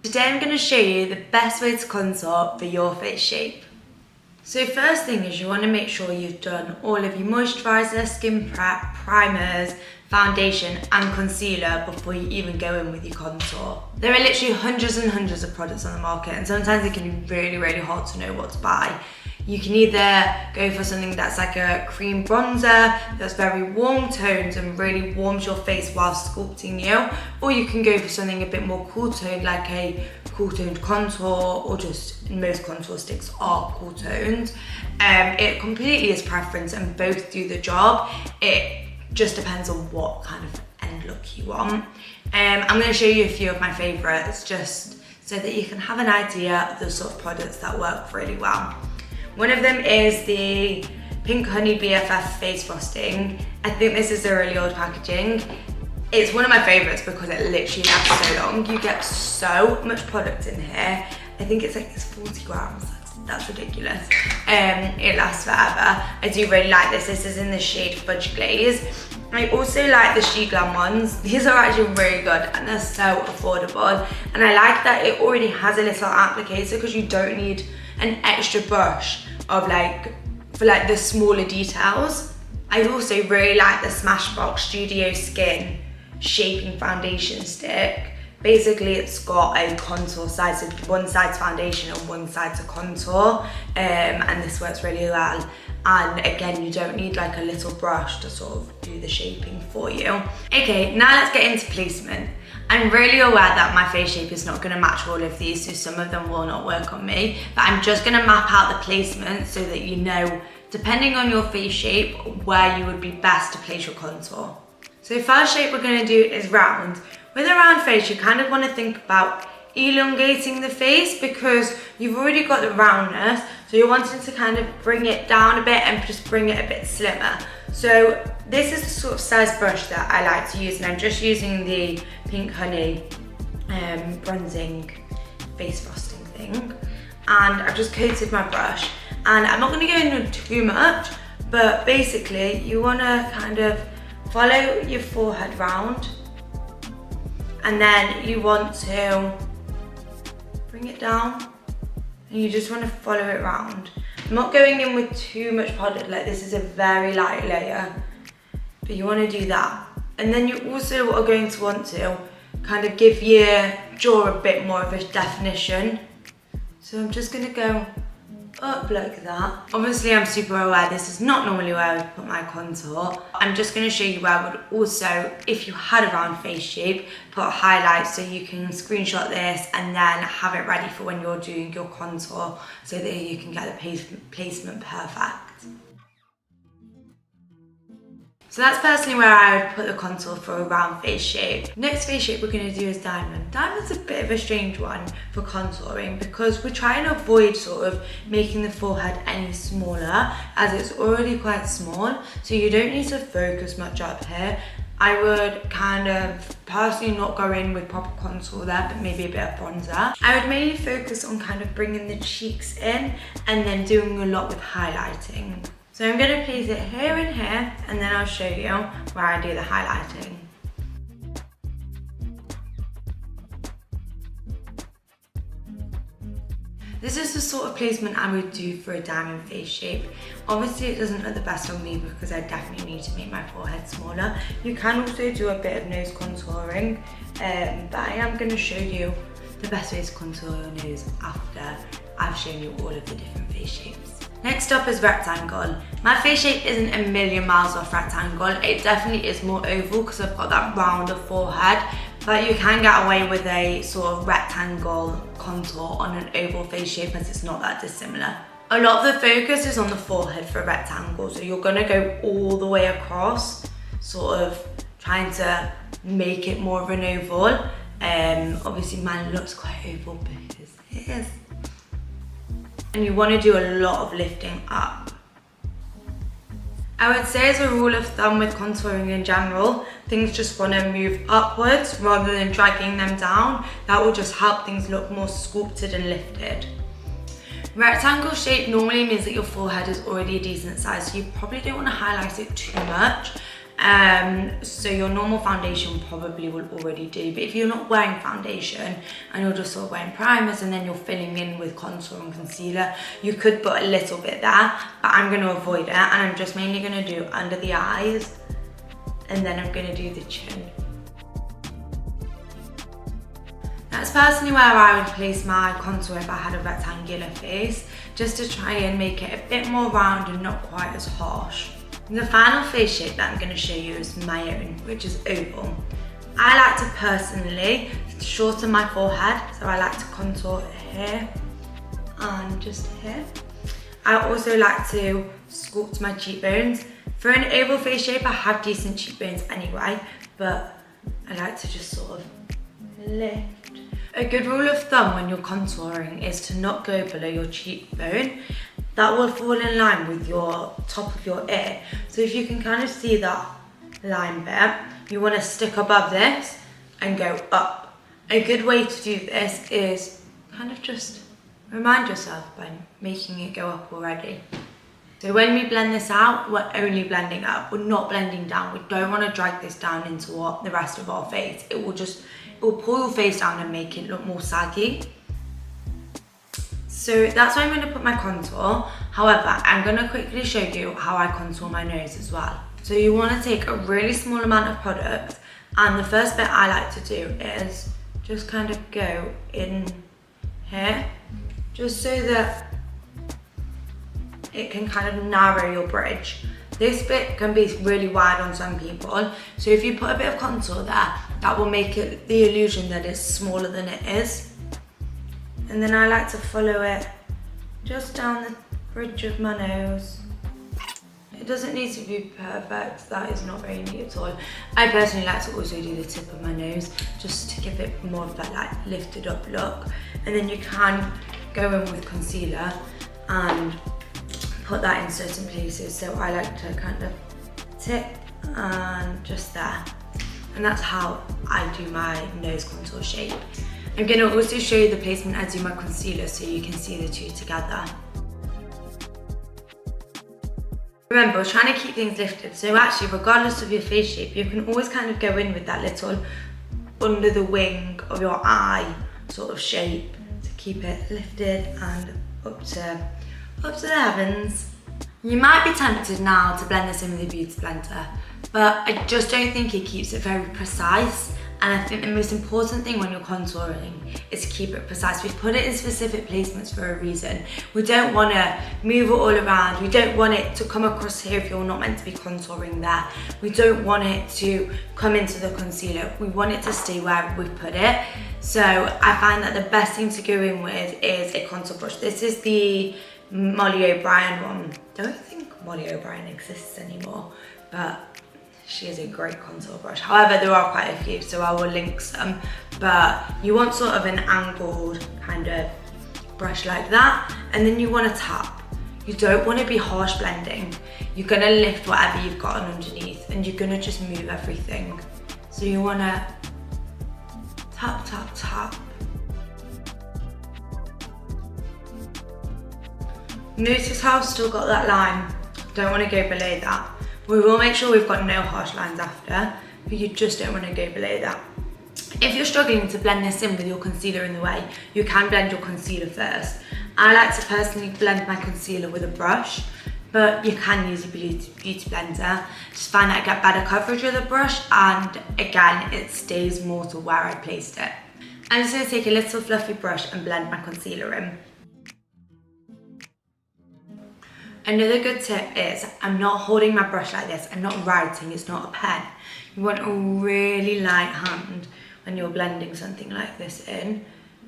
Today I'm going to show you the best way to contour for your face shape. So first thing is you want to make sure you've done all of your moisturiser, skin prep, primers, foundation and concealer before you even go in with your contour. There are literally hundreds and hundreds of products on the market, and sometimes it can be really hard to know what to buy. You can either go for something that's like a cream bronzer that's very warm tones and really warms your face while sculpting you, or you can go for something a bit more cool toned like a cool toned contour, or just most contour sticks are cool toned. It completely is preference and both do the job. It just depends on what kind of end look you want. I'm going to show you a few of my favourites just so that you can have an idea of the sort of products that work really well. One of them is the Pink Honey BFF Face Frosting. I think this is a really old packaging. It's one of my favourites because it literally lasts so long. You get so much product in here. I think it's 40 grams. That's ridiculous. It lasts forever. I do really like this. This is in the shade Fudge Glaze. I also like the She Glam ones. These are actually really good and they're so affordable. And I like that it already has a little applicator because you don't need an extra brush of for the smaller details. I also really like the Smashbox Studio Skin Shaping Foundation Stick. Basically it's got a contour side, so one side's foundation and one side's a contour, and this works really well. And again, you don't need like a little brush to sort of do the shaping for you. Okay, now let's get into placement. I'm really aware that my face shape is not going to match all of these, so some of them will not work on me, but I'm just going to map out the placement so that you know, depending on your face shape, where you would be best to place your contour. So first shape we're going to do is round. With a round face, you kind of want to think about elongating the face because you've already got the roundness, so you're wanting to kind of bring it down a bit and just bring it a bit slimmer. So this is the sort of size brush that I like to use, and I'm just using the Pink Honey bronzing face frosting thing, and I've just coated my brush, and I'm not going to go into too much, but basically you want to kind of follow your forehead round, and then you want to bring it down and you just want to follow it round. I'm not going in with too much product, like this is a very light layer, but you want to do that. And then you also are going to want to kind of give your jaw a bit more of a definition. So I'm just going to go up like that. Obviously I'm super aware this is not normally where I would put my contour. I'm just going to show you where I would also, if you had a round face shape, put a highlight so you can screenshot this and then have it ready for when you're doing your contour so that you can get the placement perfect. So that's personally where I would put the contour for a round face shape. Next face shape we're going to do is diamond. Diamond's a bit of a strange one for contouring because we're trying to avoid sort of making the forehead any smaller as it's already quite small, so you don't need to focus much up here. I would kind of personally not go in with proper contour there, but maybe a bit of bronzer. I would mainly focus on kind of bringing the cheeks in and then doing a lot with highlighting. So I'm going to place it here and here, and then I'll show you where I do the highlighting. This is the sort of placement I would do for a diamond face shape. Obviously it doesn't look the best on me because I definitely need to make my forehead smaller. You can also do a bit of nose contouring, but I am going to show you the best way to contour your nose after I've shown you all of the different face shapes. Next up is rectangle. My face shape isn't a million miles off rectangle. It definitely is more oval because I've got that rounder forehead, but you can get away with a sort of rectangle contour on an oval face shape as it's not that dissimilar. A lot of the focus is on the forehead for a rectangle, so you're going to go all the way across, sort of trying to make it more of an oval. Obviously mine looks quite oval because it is. And you want to do a lot of lifting up. I would say as a rule of thumb with contouring in general, things just want to move upwards rather than dragging them down. That will just help things look more sculpted and lifted. Rectangle shape normally means that your forehead is already a decent size, so you probably don't want to highlight it too much. So your normal foundation probably will already do, but if you're not wearing foundation and you're just sort of wearing primers and then you're filling in with contour and concealer, you could put a little bit there, but I'm going to avoid it, and I'm just mainly going to do under the eyes, and then I'm going to do the chin. That's personally where I would place my contour if I had a rectangular face, just to try and make it a bit more round and not quite as harsh. And the final face shape that I'm going to show you is my own, which is oval. I like to personally shorten my forehead, so I like to contour here and just here. I also like to sculpt my cheekbones. For an oval face shape, I have decent cheekbones anyway, but I like to just sort of lift. A good rule of thumb when you're contouring is to not go below your cheekbone. That will fall in line with your top of your ear. So if you can kind of see that line bit, you want to stick above this and go up. A good way to do this is kind of just remind yourself by making it go up already. So when we blend this out, we're only blending up, we're not blending down. We don't want to drag this down into the rest of our face. It will pull your face down and make it look more saggy. So that's why I'm going to put my contour. However, I'm going to quickly show you how I contour my nose as well. So you want to take a really small amount of product, and the first bit I like to do is just kind of go in here, just so that it can kind of narrow your bridge. This bit can be really wide on some people, so if you put a bit of contour there, that will make it the illusion that it's smaller than it is. And then I like to follow it just down the bridge of my nose. It doesn't need to be perfect, that is not very neat at all. I personally like to also do the tip of my nose, just to give it more of that like lifted up look. And then you can go in with concealer and put that in certain places. So I like to kind of tip and just there. And that's how I do my nose contour shape. I'm going to also show you the placement I do my concealer so you can see the two together. Remember, we're trying to keep things lifted, so actually regardless of your face shape, you can always kind of go in with that little under the wing of your eye sort of shape to keep it lifted and up to the heavens. You might be tempted now to blend this in with a beauty blender, but I just don't think it keeps it very precise. And I think the most important thing when you're contouring is to keep it precise. We've put it in specific placements for a reason. We don't want to move it all around. We don't want it to come across here if you're not meant to be contouring there. We don't want it to come into the concealer. We want it to stay where we've put it. So I find that the best thing to go in with is a contour brush. This is the Molly O'Brien one. Don't think Molly O'Brien exists anymore, but she is a great contour brush. However, there are quite a few, so I will link some. But you want sort of an angled kind of brush like that, and then you want to tap. You don't want to be harsh blending. You're going to lift whatever you've got on underneath, and you're going to just move everything. So you want to tap, tap, tap. Notice how I've still got that line. Don't want to go below that. We will make sure we've got no harsh lines after, but you just don't want to go below that. If you're struggling to blend this in with your concealer in the way, you can blend your concealer first. I like to personally blend my concealer with a brush, but you can use a beauty blender. Just find that I get better coverage with a brush, and again, it stays more to where I placed it. I'm just going to take a little fluffy brush and blend my concealer in. Another good tip is I'm not holding my brush like this. I'm not writing, it's not a pen. You want a really light hand when you're blending something like this in.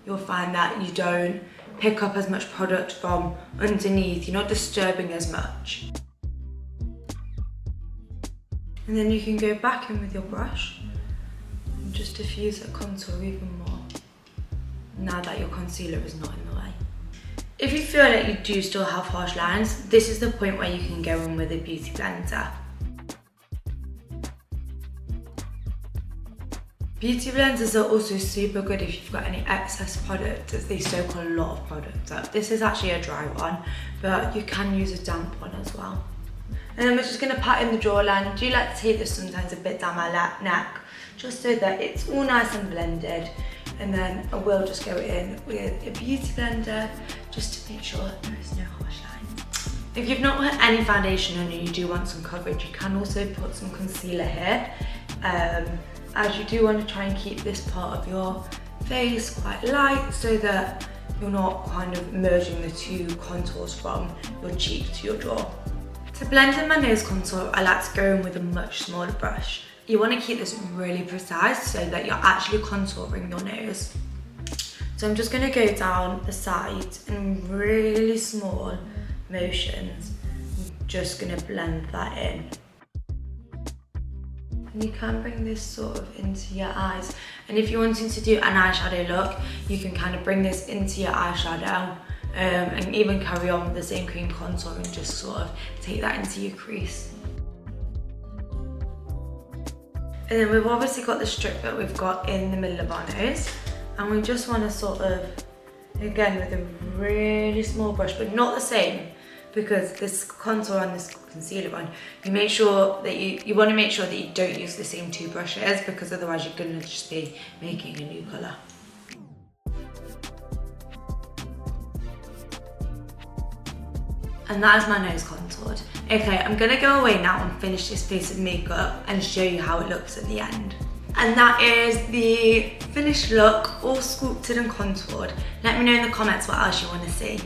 You'll find that you don't pick up as much product from underneath. You're not disturbing as much. And then you can go back in with your brush and just diffuse the contour even more, now that your concealer is not in the way. If you feel like you do still have harsh lines, this is the point where you can go in with a beauty blender. Beauty blenders are also super good if you've got any excess product, as they soak a lot of product up. This is actually a dry one, but you can use a damp one as well. And then we're just going to pat in the jawline. I do like to take this sometimes a bit down my neck, just so that it's all nice and blended. And then I will just go in with a beauty blender just to make sure there is no harsh lines. If you've not put any foundation on and you do want some coverage, you can also put some concealer here, as you do want to try and keep this part of your face quite light so that you're not kind of merging the two contours from your cheek to your jaw. To blend in my nose contour, I like to go in with a much smaller brush. You want to keep this really precise so that you're actually contouring your nose. So I'm just going to go down the side in really small motions. I'm just going to blend that in. And you can bring this sort of into your eyes. And if you're wanting to do an eyeshadow look, you can kind of bring this into your eyeshadow. And even carry on with the same cream contour and just sort of take that into your crease. And then we've obviously got the strip that we've got in the middle of our nose, and we just want to sort of, again with a really small brush, but not the same, because this contour and this concealer one, you make sure that you want to make sure that you don't use the same two brushes, because otherwise you're going to just be making a new colour. And that is my nose contoured. Okay, I'm gonna go away now and finish this face of makeup and show you how it looks at the end. And that is the finished look, all sculpted and contoured. Let me know in the comments what else you want to see.